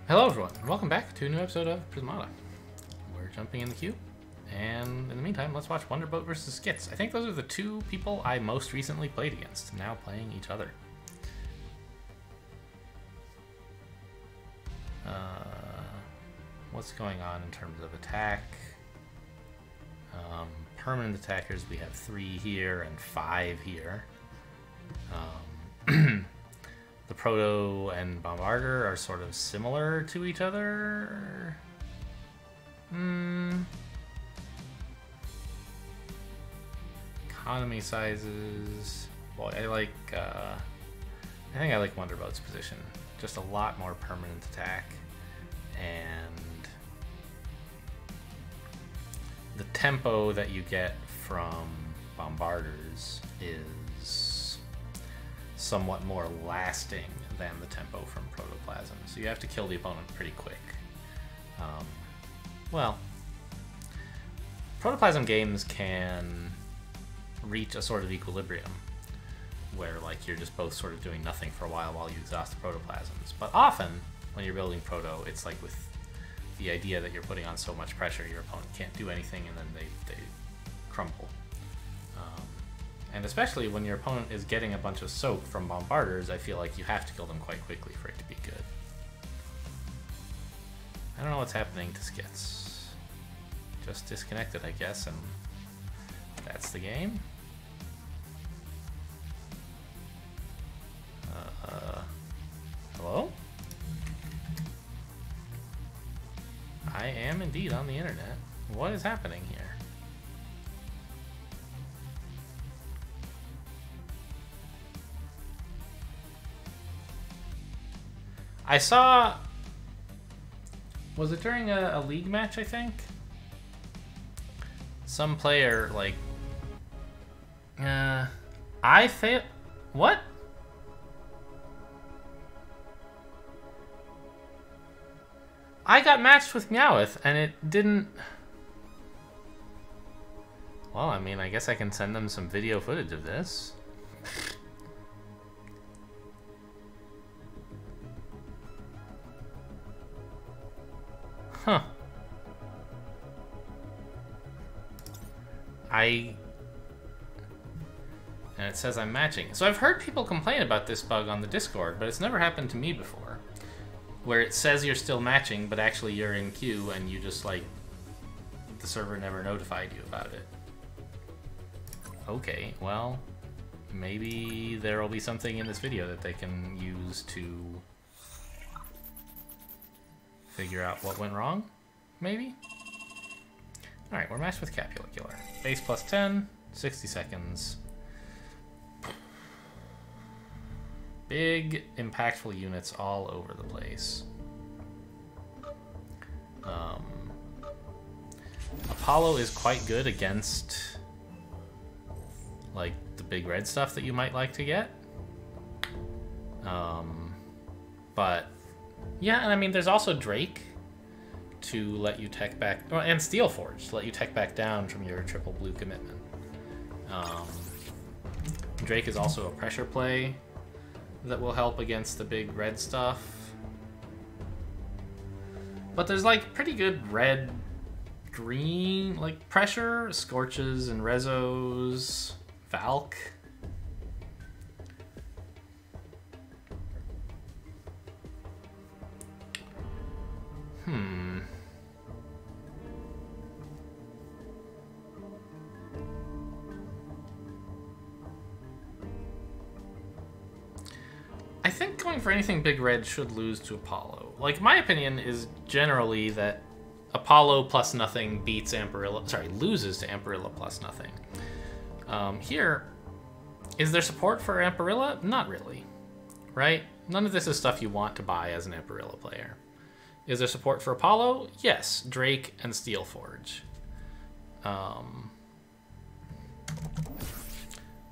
Hello everyone, and welcome back to a new episode of Prismata. We're jumping in the queue, and in the meantime, let's watch Wonderboat versus Skits. I think those are the two people I most recently played against, now playing each other. What's going on in terms of attack? Permanent attackers, we have 3 here and 5 here. The Proto and Bombarder are sort of similar to each other. Economy sizes. Boy, I think I like Wonderboat's position. Just a lot more permanent attack. And the tempo that you get from Bombarders is somewhat more lasting than the tempo from Protoplasm. So you have to kill the opponent pretty quick. Well, Protoplasm games can reach a sort of equilibrium where like you're just both sort of doing nothing for a while you exhaust the Protoplasms. But often when you're building Proto, it's like with the idea that you're putting on so much pressure, your opponent can't do anything and then they crumble. And especially when your opponent is getting a bunch of soak from Bombarders, I feel like you have to kill them quite quickly for it to be good. I don't know what's happening to Skits. Just disconnected, I guess, and that's the game. Hello? I am indeed on the internet. What is happening here? I saw... Was it during a league match, I think? Some player, like... I failed... What? I got matched with Meowth, and it didn't... Well, I mean, I guess I can send them some video footage of this. Huh. And it says I'm matching. So I've heard people complain about this bug on the Discord, but it's never happened to me before. Where it says you're still matching, but actually you're in queue and you just like... The server never notified you about it. Okay, well... Maybe there will be something in this video that they can use to... figure out what went wrong, maybe? Alright, we're matched with Capula Killer. Base plus 10, 60 seconds. Big, impactful units all over the place. Apollo is quite good against, like, the big red stuff that you might like to get. But... Yeah, and I mean, there's also Drake to let you tech back, and Steelforge to let you tech back down from your triple blue commitment. Drake is also a pressure play that will help against the big red stuff. But there's like pretty good red, green, like pressure, Scorches and Rezos, Valk. I think going for anything big red should lose to Apollo. Like, my opinion is generally that Apollo plus nothing beats Amparilla, sorry, loses to Amparilla plus nothing. Here, is there support for Amparilla? Not really, right? None of this is stuff you want to buy as an Amparilla player. Is there support for Apollo? Yes, Drake and Steelforge.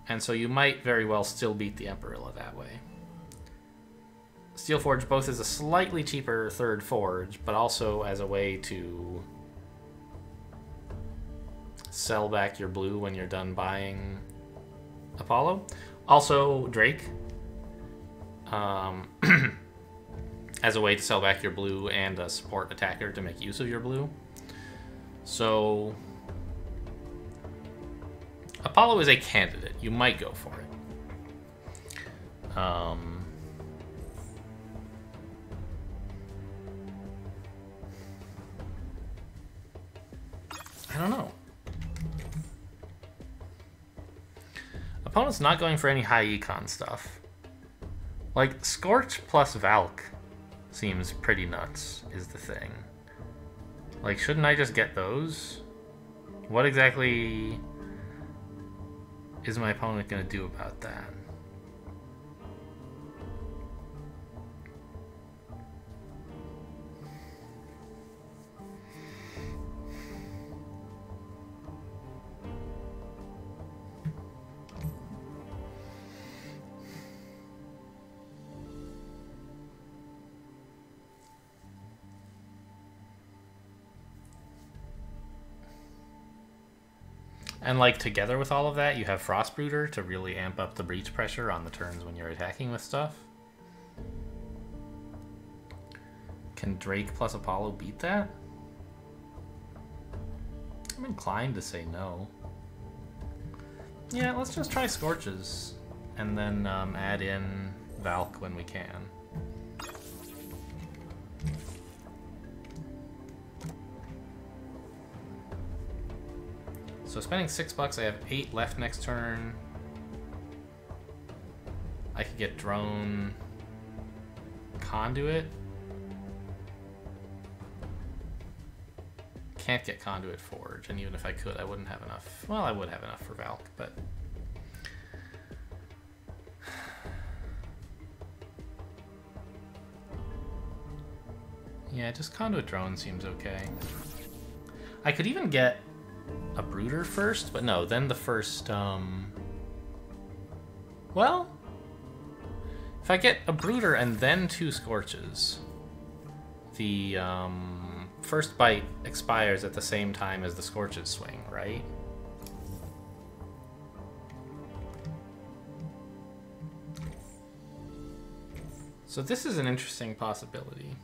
And so you might very well still beat the Amparilla that way. Steelforge both is a slightly cheaper third forge, but also as a way to sell back your blue when you're done buying Apollo. Also, Drake. as a way to sell back your blue and a support attacker to make use of your blue. So Apollo is a candidate. You might go for it. I don't know. Opponent's not going for any high econ stuff. Like, Scorch plus Valk seems pretty nuts, is the thing. Like, shouldn't I just get those? What exactly is my opponent going to do about that? And, like, together with all of that, you have Frostbrooder to really amp up the breach pressure on the turns when you're attacking with stuff. Can Drake plus Apollo beat that? I'm inclined to say no. Yeah, let's just try Scorches, and then add in Valk when we can. So spending $6, I have 8 left next turn. I could get Drone Conduit. Can't get Conduit Forge, and even if I could, I wouldn't have enough. Well, I would have enough for Valk, but... yeah, just Conduit Drone seems okay. I could even get a Brooder first, but no, then the first, well, if I get a Brooder and then 2 Scorches, the, first bite expires at the same time as the Scorches swing, right? So this is an interesting possibility.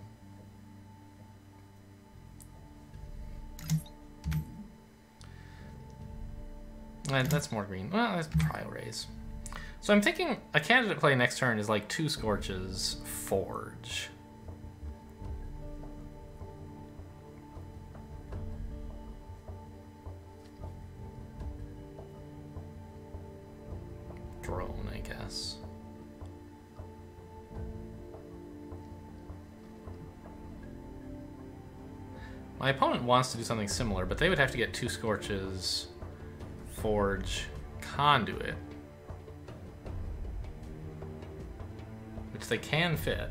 That's more green. Well, that's Cryo Raise. So I'm thinking a candidate play next turn is like 2 Scorches, Forge. Drone, I guess. My opponent wants to do something similar, but they would have to get 2 Scorches, Forge, Conduit, which they can fit.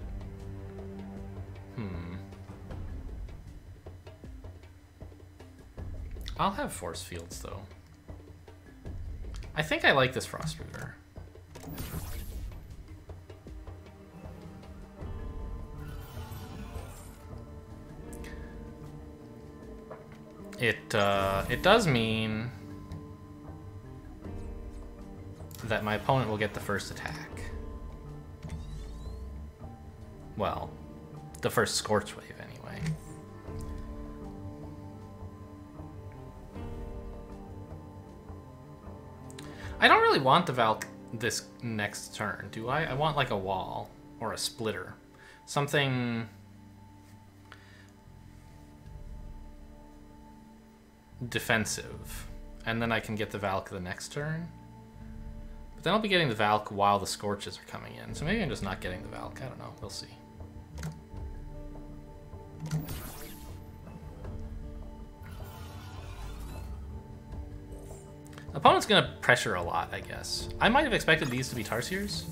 I'll have Force Fields, though. I think I like this Frostbrooder. It does mean that my opponent will get the first attack. Well, the first Scorch Wave, anyway. I don't really want the Valk this next turn, do I? I want like a wall or a splitter. Something defensive. And then I can get the Valk the next turn. But then I'll be getting the Valk while the Scorches are coming in. So maybe I'm just not getting the Valk. I don't know. We'll see. Opponent's going to pressure a lot, I guess. I might have expected these to be Tarsiers.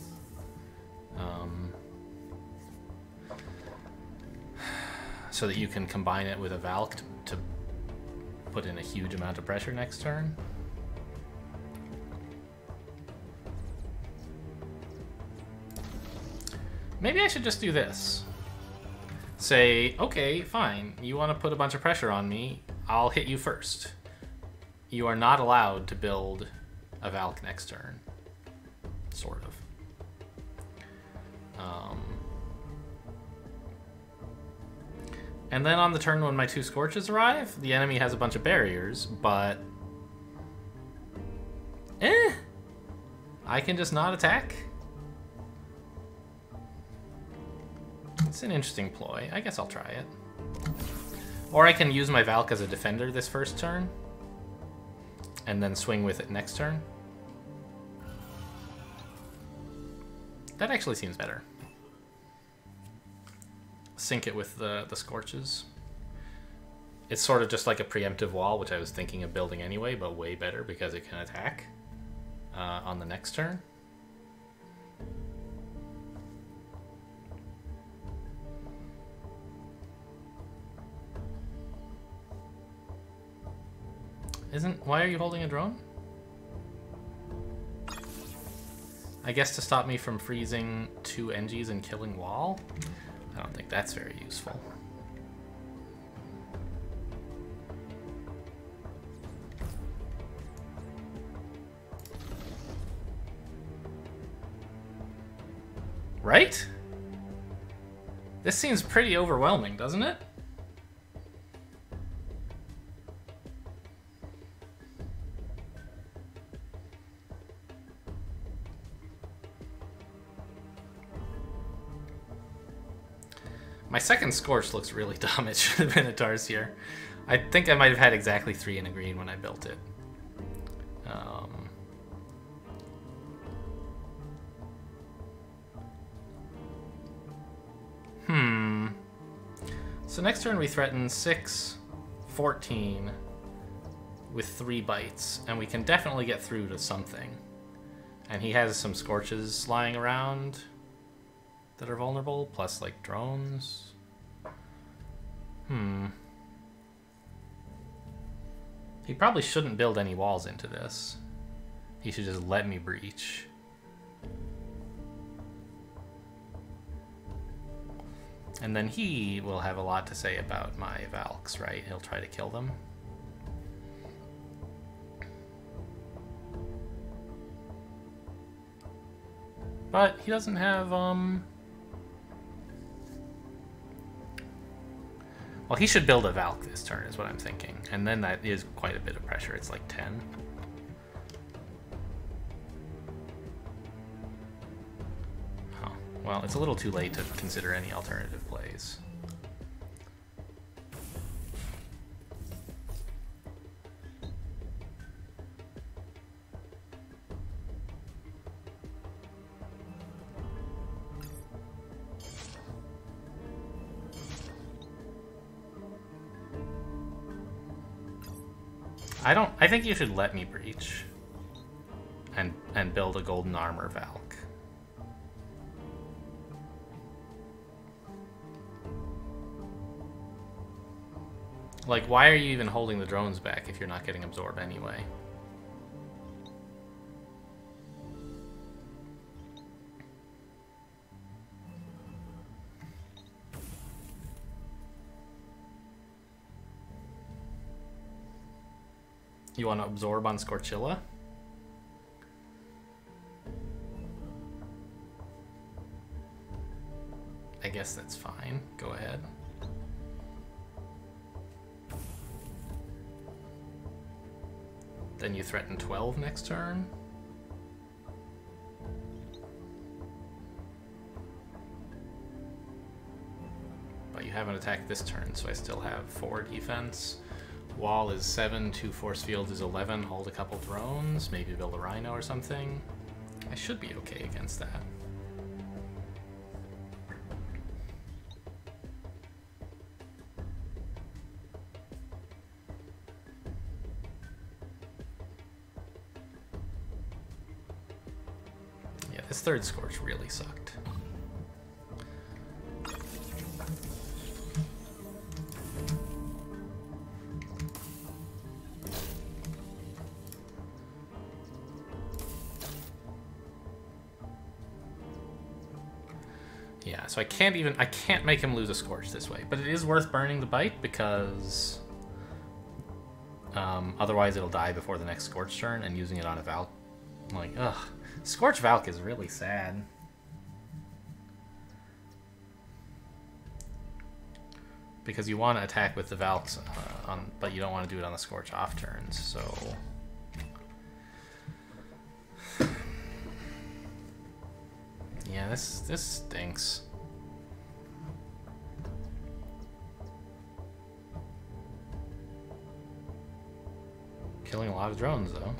So that you can combine it with a Valk to put in a huge amount of pressure next turn. Maybe I should just do this. Say, okay, fine, you want to put a bunch of pressure on me, I'll hit you first. You are not allowed to build a Valk next turn. Sort of. And then on the turn when my 2 Scorches arrive, the enemy has a bunch of barriers, but... I can just not attack? It's an interesting ploy. I guess I'll try it. Or I can use my Valk as a defender this first turn, and then swing with it next turn. That actually seems better. Sync it with the Scorches. It's sort of just like a preemptive wall, which I was thinking of building anyway, but way better because it can attack on the next turn. Why are you holding a drone? I guess to stop me from freezing 2 NGs and killing wall? I don't think that's very useful. Right? This seems pretty overwhelming, doesn't it? My second Scorch looks really dumb. It should have been a Tarsier. I think I might have had exactly 3 in a green when I built it. So next turn we threaten 6, 14 with 3 bites, and we can definitely get through to something. And he has some Scorches lying around that are vulnerable, plus like drones. He probably shouldn't build any walls into this. He should just let me breach. And then he will have a lot to say about my Valks, right? He'll try to kill them. But he doesn't have, well, he should build a Valk this turn, is what I'm thinking. And then that is quite a bit of pressure. It's like 10. Oh, well, it's a little too late to consider any alternative plays. I think you should let me breach and build a golden armor Valk. Like, why are you even holding the drones back if you're not getting absorbed anyway? You want to absorb on Scorchilla? I guess that's fine. Go ahead. Then you threaten 12 next turn. But you haven't attacked this turn, so I still have 4 defense. Wall is 7, 2 force field is 11, hold a couple drones, maybe build a rhino or something. I should be okay against that. Yeah, this third Scorch really sucked. Yeah, so I can't make him lose a Scorch this way, but it is worth burning the bite because otherwise it'll die before the next Scorch turn, and using it on a Valk, I'm like, ugh. Scorch Valk is really sad. because you want to attack with the Valks, but you don't want to do it on the Scorch off turns, so... Yeah, this stinks. Killing a lot of drones, though.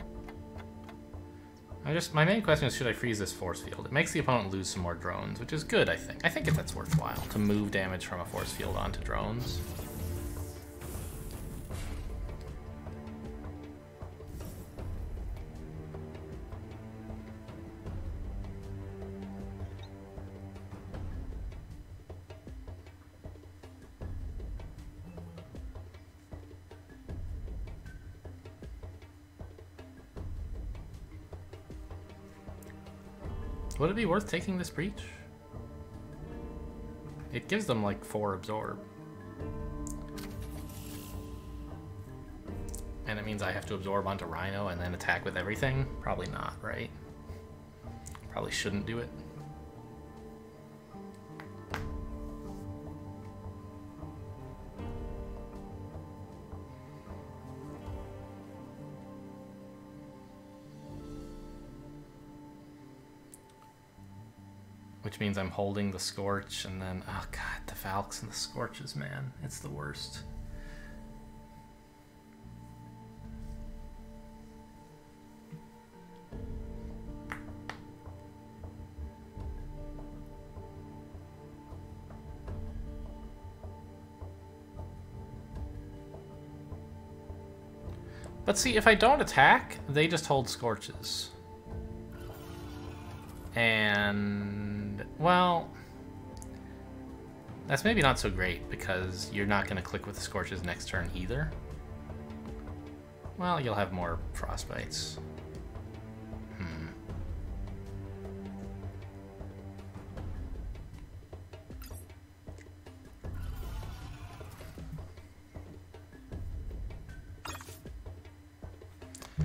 My main question is, should I freeze this force field? It makes the opponent lose some more drones, which is good, I think. I think if that's worthwhile, to move damage from a force field onto drones. Would it be worth taking this breach? It gives them like 4 absorb. And it means I have to absorb onto Rhino and then attack with everything? Probably not, right? Probably shouldn't do it. Which means I'm holding the Scorch, and then, oh god, the Valks and the Scorches, man. It's the worst. But see, if I don't attack, they just hold Scorches. And, well, that's maybe not so great, because you're not going to click with the Scorches next turn either. Well, you'll have more Frostbites.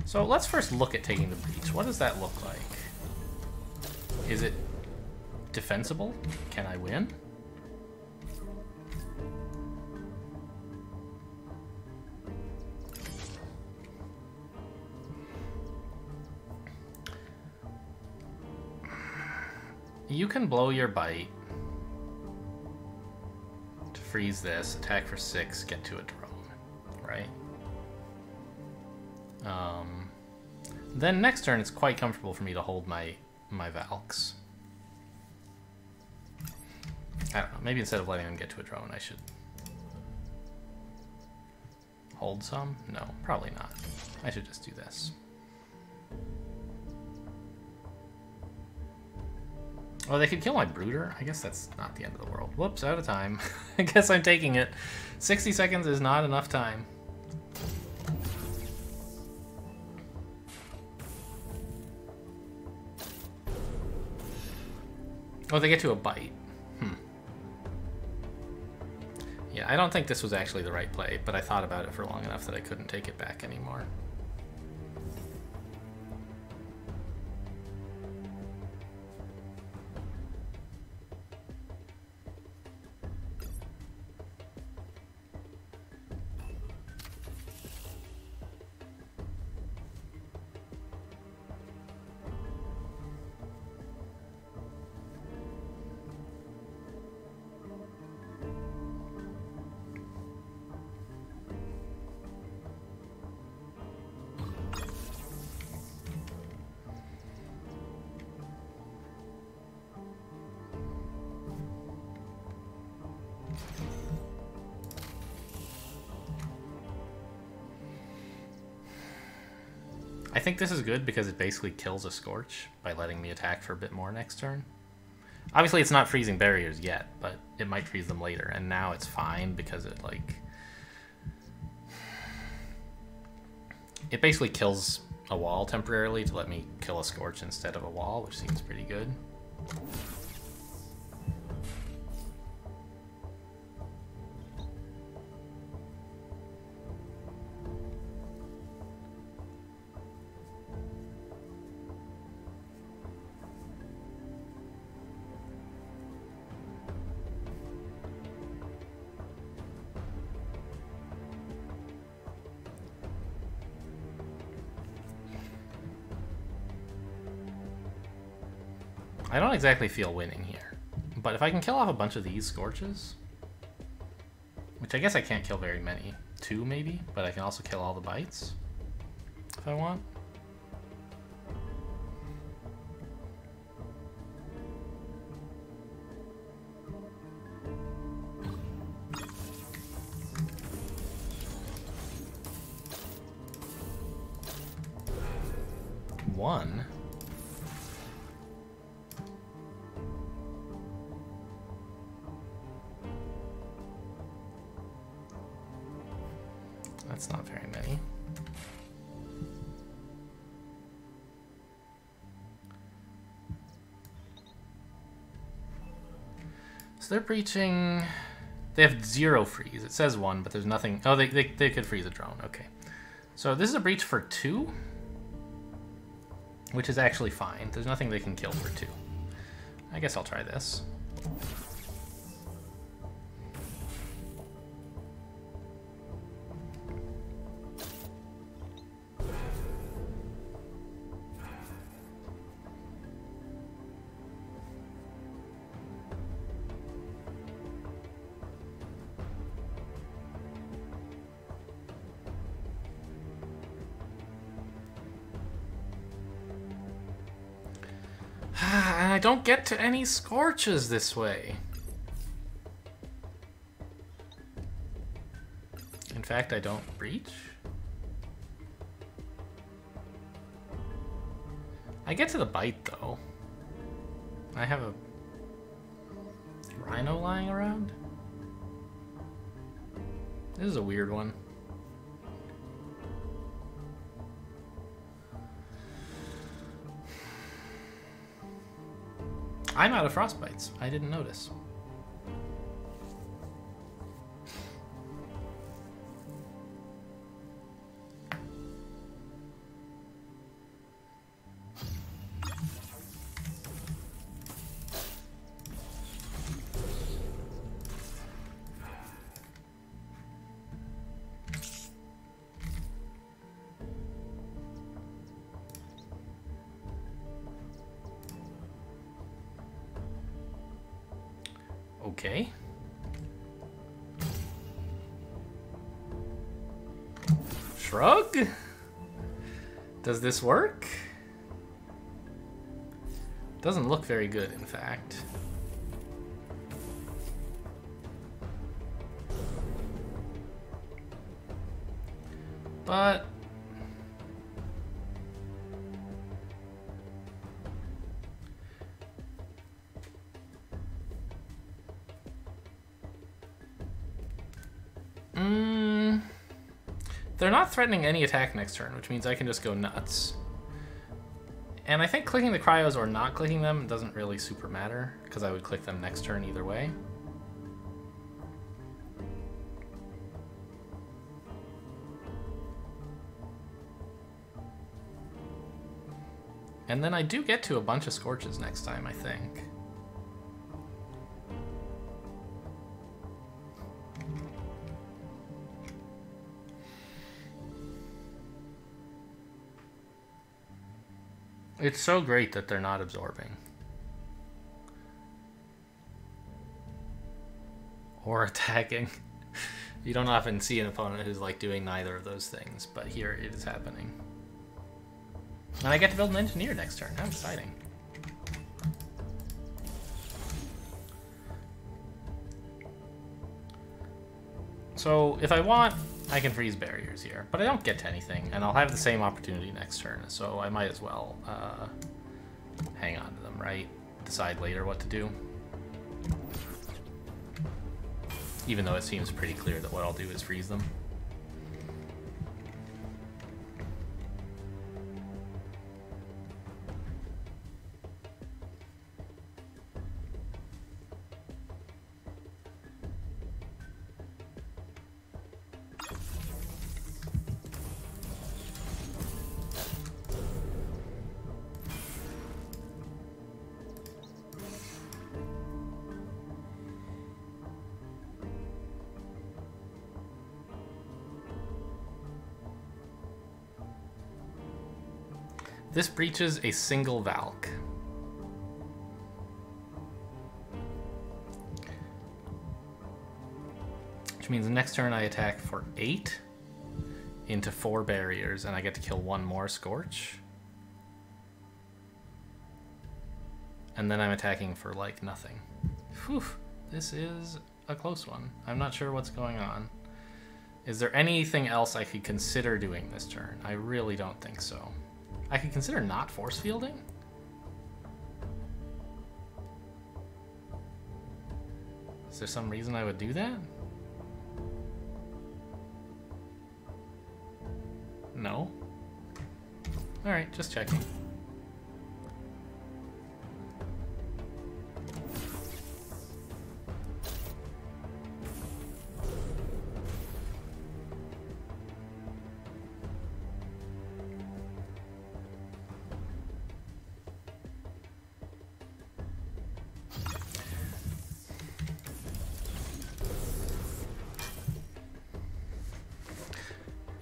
So let's first look at taking the breach. What does that look like? Is it defensible? Can I win? You can blow your bite to freeze this, attack for 6, get to a drone, right? Then next turn it's quite comfortable for me to hold my Valks. I don't know, maybe instead of letting them get to a drone I should hold some? No, probably not. I should just do this. Oh, they could kill my Brooder? I guess that's not the end of the world. Whoops, out of time. I guess I'm taking it. 60 seconds is not enough time. Oh, they get to a bite. Yeah, I don't think this was actually the right play, but I thought about it for long enough that I couldn't take it back anymore. I think this is good because it basically kills a Scorch by letting me attack for a bit more next turn. Obviously it's not freezing barriers yet, but it might freeze them later, and now it's fine because it, like... It basically kills a wall temporarily to let me kill a Scorch instead of a wall, which seems pretty good. I don't exactly feel winning here. But if I can kill off a bunch of these Scorches, which I guess I can't kill very many. 2 maybe, but I can also kill all the bites if I want. One. That's not very many. So they're breaching. They have 0 freeze. It says 1, but there's nothing. Oh, they could freeze a drone. Okay. So this is a breach for 2, which is actually fine. There's nothing they can kill for 2. I guess I'll try this. And I don't get to any Scorches this way. In fact, I don't breach. I get to the bite, though. I have a Rhino lying around. This is a weird one. I'm out of frostbites. I didn't notice. Okay. Shrug? Does this work? Doesn't look very good, in fact. But they're not threatening any attack next turn, which means I can just go nuts. And I think clicking the cryos or not clicking them doesn't really super matter, because I would click them next turn either way. And then I do get to a bunch of Scorches next time, I think. It's so great that they're not absorbing. Or attacking. You don't often see an opponent who's like doing neither of those things, but here it is happening. And I get to build an engineer next turn. How exciting. So if I want, I can freeze barriers here, but I don't get to anything, and I'll have the same opportunity next turn, so I might as well hang on to them, right? Decide later what to do. Even though it seems pretty clear that what I'll do is freeze them. This breaches a single Valk. Which means the next turn I attack for 8 into 4 barriers, and I get to kill 1 more Scorch. And then I'm attacking for, like, nothing. Whew, this is a close one. I'm not sure what's going on. Is there anything else I could consider doing this turn? I really don't think so. I could consider not force fielding? Is there some reason I would do that? No? Alright, just checking.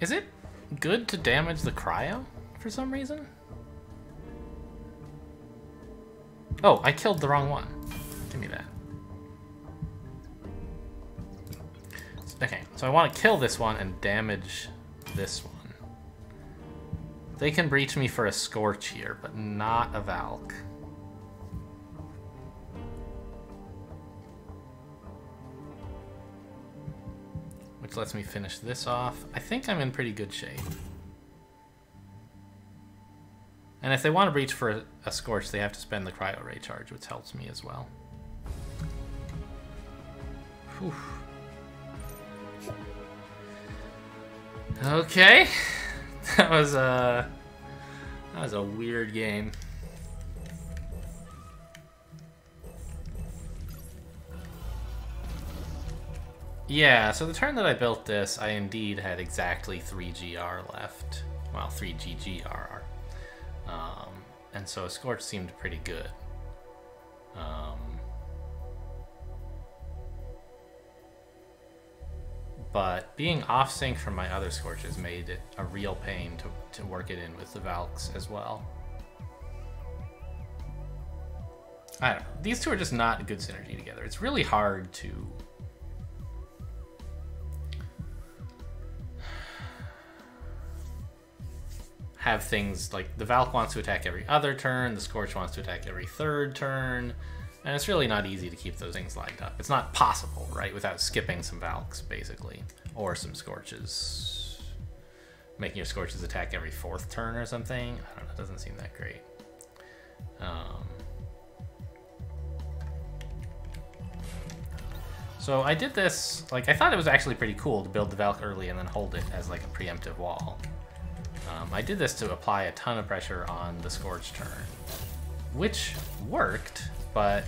Is it good to damage the cryo for some reason? Oh, I killed the wrong one. Give me that. Okay, so I want to kill this one and damage this one. They can breach me for a Scorch here, but not a Valk. Which lets me finish this off. I think I'm in pretty good shape. And if they want to breach for a Scorch, they have to spend the Cryo Ray charge, which helps me as well. Whew. Okay. That was a weird game. Yeah, so the turn that I built this, I indeed had exactly 3 GR left. Well, 3 GGR. And so a Scorch seemed pretty good. But being off-sync from my other Scorches made it a real pain to work it in with the Valks as well. I don't know. These two are just not a good synergy together. It's really hard to... have things like the Valk wants to attack every other turn, the Scorch wants to attack every third turn, and it's really not easy to keep those things lined up. It's not possible, right, without skipping some Valks, basically, or some Scorches. Making your Scorches attack every 4th turn or something. I don't know, it doesn't seem that great. So I did this, like, I thought it was actually pretty cool to build the Valk early and then hold it as like a preemptive wall. I did this to apply a ton of pressure on the Scorch turn, which worked, but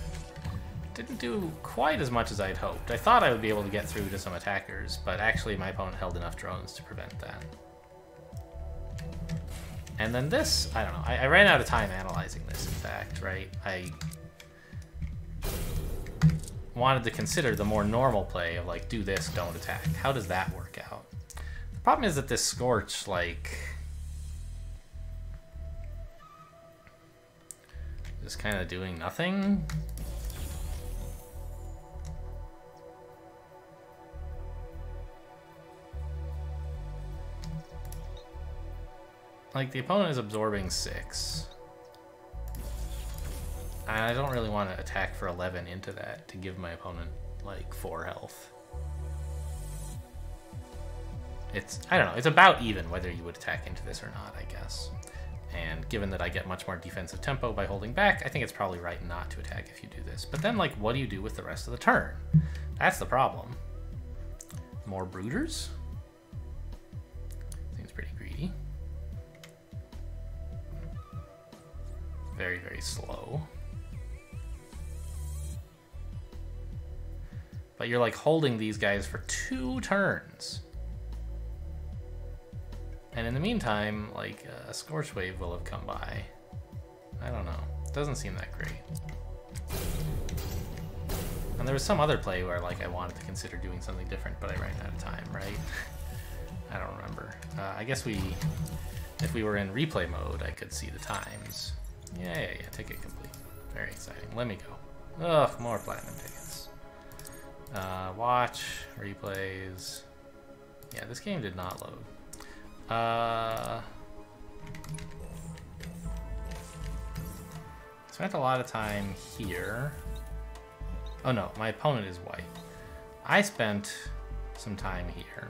didn't do quite as much as I'd hoped. I thought I would be able to get through to some attackers, but actually my opponent held enough drones to prevent that. And then this, I don't know, I ran out of time analyzing this, in fact, right? I wanted to consider the more normal play of, like, do this, don't attack. How does that work out? The problem is that this Scorch, like... just kind of doing nothing. Like, the opponent is absorbing 6. And I don't really want to attack for 11 into that to give my opponent, like, 4 health. It's, I don't know, it's about even whether you would attack into this or not, I guess. And given that I get much more defensive tempo by holding back, I think it's probably right not to attack if you do this. But then, like, what do you do with the rest of the turn? That's the problem. More Brooders? Seems pretty greedy. Very, very slow. But you're, like, holding these guys for 2 turns. And in the meantime, like, a Scorch Wave will have come by. I don't know. It doesn't seem that great. And there was some other play where, like, I wanted to consider doing something different, but I ran out of time, right? I don't remember. I guess if we were in replay mode, I could see the times. Yeah, ticket complete. Very exciting. Let me go. Ugh, more platinum tickets. Watch, replays. Yeah, this game did not load. Spent a lot of time here. Oh no, my opponent is white. I spent some time here.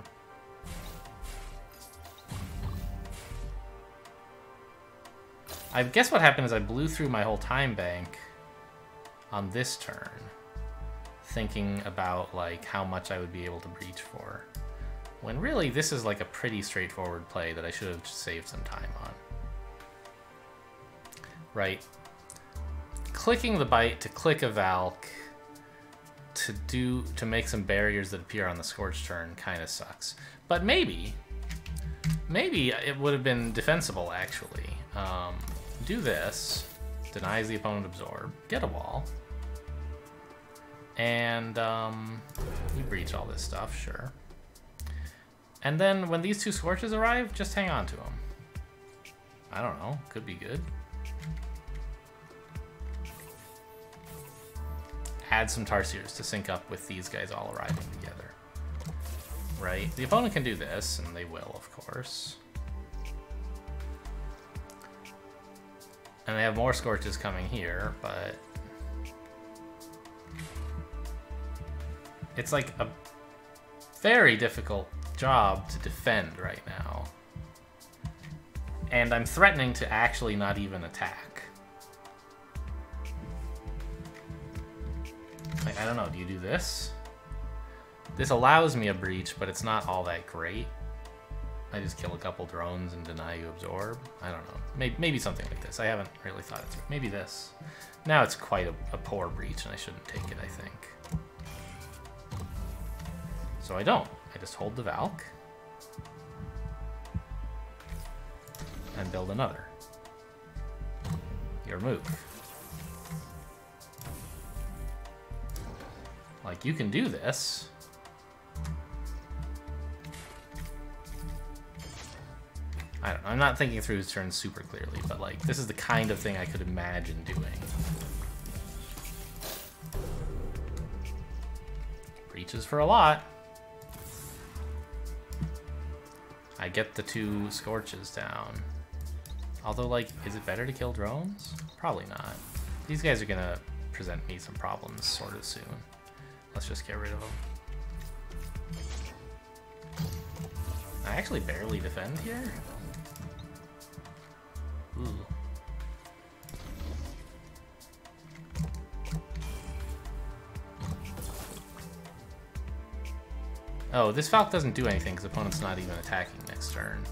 I guess what happened is I blew through my whole time bank on this turn, thinking about like how much I would be able to breach for. When really this is like a pretty straightforward play that I should have saved some time on. Right? Clicking the bite to click a Valk to make some barriers that appear on the Scorch turn kind of sucks. But maybe it would have been defensible actually. Do this, denies the opponent absorb, get a wall, and we breach all this stuff, sure. And then when these two Scorches arrive, just hang on to them. I don't know, could be good. Add some Tarsiers to sync up with these guys all arriving together. Right? The opponent can do this, and they will, of course. And they have more Scorches coming here, but it's like a very difficult job to defend right now. And I'm threatening to actually not even attack. Like, I don't know, do you do this? This allows me a breach, but it's not all that great. I just kill a couple drones and deny you absorb. I don't know. Maybe something like this. I haven't really thought it through. Maybe this. Now it's quite a poor breach, and I shouldn't take it, I think. So I don't. I just hold the Valk. And build another. Your move. Like, you can do this. I don't know, I'm not thinking through his turn super clearly, but like, this is the kind of thing I could imagine doing. Breaches for a lot. I get the two Scorches down. Although, like, is it better to kill drones? Probably not. These guys are gonna present me some problems sort of soon. Let's just get rid of them. I actually barely defend here. Ooh. Oh, this Valk doesn't do anything because the opponent's not even attacking next turn.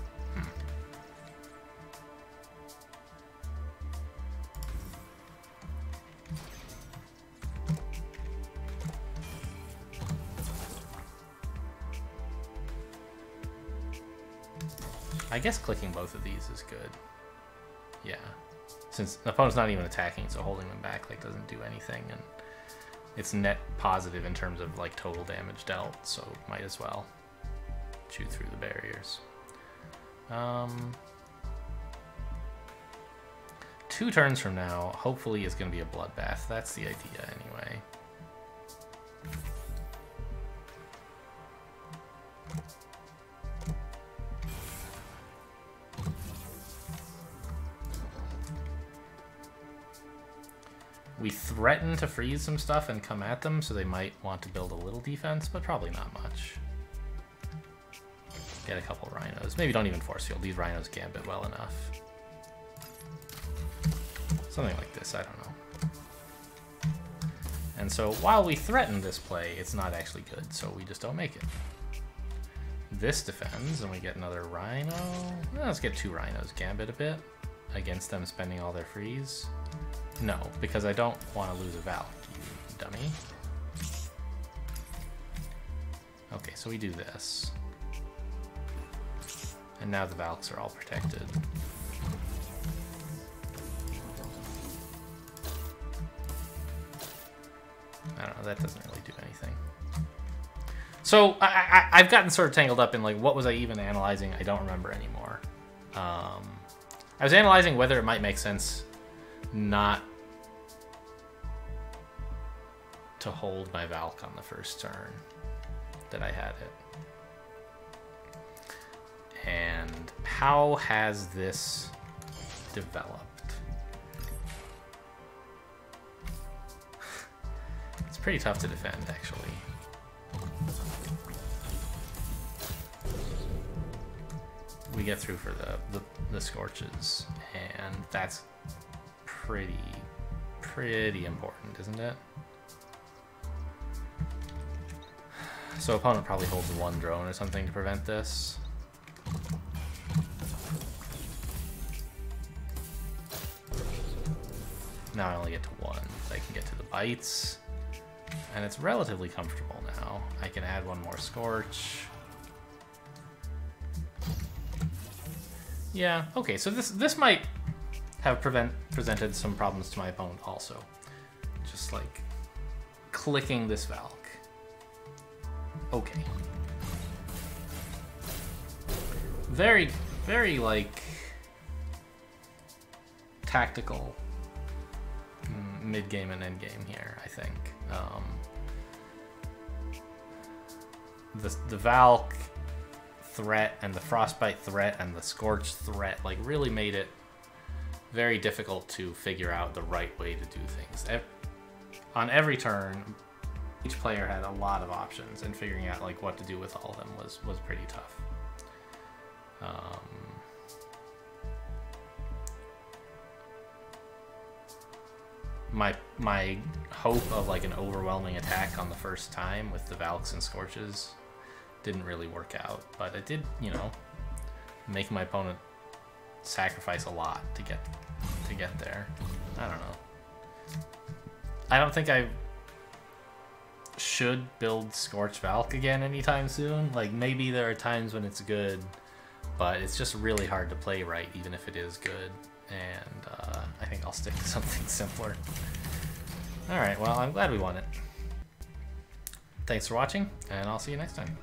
I guess clicking both of these is good. Yeah. Since the opponent's not even attacking, so holding them back like doesn't do anything, and it's net positive in terms of like total damage dealt, so might as well chew through the barriers. 2 turns from now, hopefully is going to be a bloodbath. That's the idea anyway. We threaten to freeze some stuff and come at them, so they might want to build a little defense, but probably not much. Get a couple rhinos. Maybe don't even force field. These rhinos gambit well enough. Something like this, I don't know. And so while we threaten this play, it's not actually good, so we just don't make it. This defends, and we get another rhino. Well, let's get 2 rhinos. Gambit a bit against them spending all their freeze. No, because I don't want to lose a Valk, you dummy. Okay, so we do this. And now the Valks are all protected. I don't know, that doesn't really do anything. So, I've gotten sort of tangled up in, like, what was I even analyzing? I don't remember anymore. I was analyzing whether it might make sense not... to hold my Valk on the first turn that I had it. And how has this developed? It's pretty tough to defend, actually. We get through for the Scorches, and that's pretty important, isn't it? So opponent probably holds one drone or something to prevent this. Now I only get to one. I can get to the bites, and it's relatively comfortable now. I can add one more Scorch. Yeah, okay, so this might have presented some problems to my opponent also. Just like clicking this Valk. Okay. Very, very like tactical mid-game and end-game here, I think. The Valk threat and the Frostbite threat and the Scorch threat like really made it very difficult to figure out the right way to do things. On every turn, each player had a lot of options, and figuring out like what to do with all of them was pretty tough. My hope of like an overwhelming attack on the first time with the Valks and Scorches didn't really work out, but it did, you know, make my opponent sacrifice a lot to get there. I don't know. I don't think I should build Scorch Valk again anytime soon. Like, maybe there are times when it's good, but it's just really hard to play right, even if it is good. And I think I'll stick to something simpler. Alright, well, I'm glad we won it. Thanks for watching, and I'll see you next time.